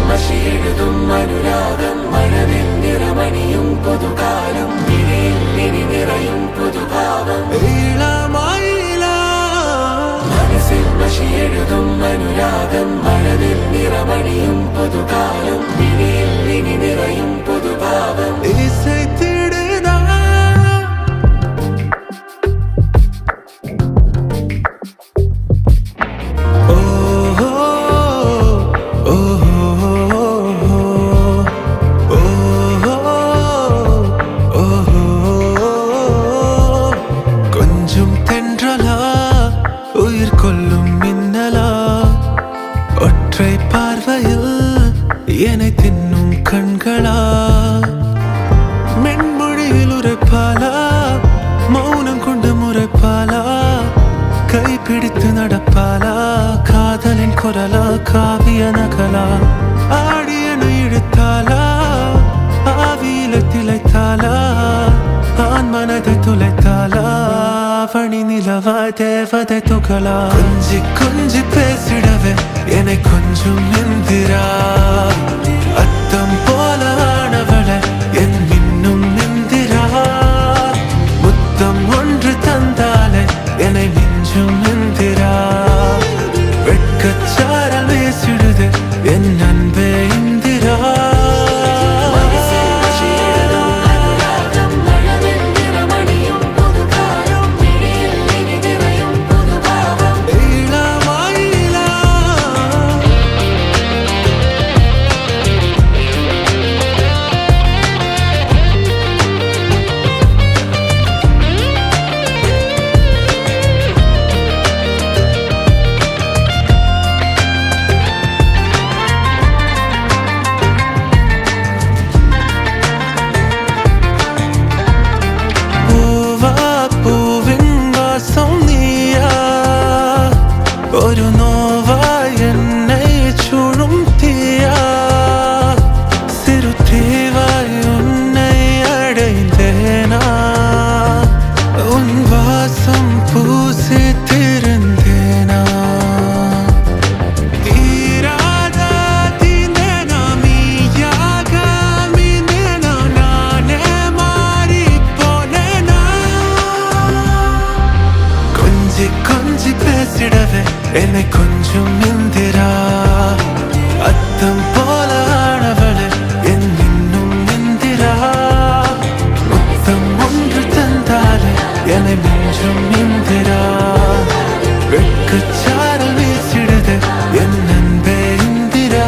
മഷി എഴുതും അനുരാഗം മഴവിൽ നിറമണിയും പുതുകാലം വിഴിയിൽ ഇനി നിറയും പുതുഭാവം മനസ്സിൽ മഷി എഴുതും അനുരാഗം മഴവിൽ നിറമണിയും പുതുകാലം വിഴിയിൽ ഇനി നിറയും പുതുഭാവം ஒற்றை பார்வையில் என்னை தின்னும் கண்களா மென்மொழியில் உரைப்பாலா மௌனம் கொண்டு முறைப்பாலா கைப்பிடித்து நடப்பாலா காதலின் குரலா காவிய நகலா ஆடியன இழுத்தாலா ஆவியில திளைத்தாலா ஆண் மனதை துளைத்தாலா பணி நிலவா தேவதை துகளா கொஞ்சி கொஞ்சி பேசிடவே என்னை கொஞ்சம் நிந்திரா அத்தம் போல ஆனவளை என் மின்னும் நிந்திரா முத்தம் ஒன்று தந்தாலே என்னை மிஞ்சும் நிந்திரா வெட்கச்சாரல் வீசிடுது என் அன்பே இந்திரா ஒரு நோவாய் என்னை சுழும் தீயா சிறு தீவாய் உன்னை அடைந்தேனா உன் வாசம் பூசி திருந்தேனா தீராத தீந்தேனா மீயாக மீந்தேனா நானே மாறி போனேனா கொஞ்சி கொஞ்சி பேசிடவே என்னை கொஞ்சம் நிந்திரா அத்தம் போல ஆனவளை என் இன்னும் நிந்திரா முத்தம் ஒன்று தந்தாலே என்னை மிஞ்சும் நிந்திரா வெட்கச்சாரல் வீசிடுது என் அன்பே இந்திரா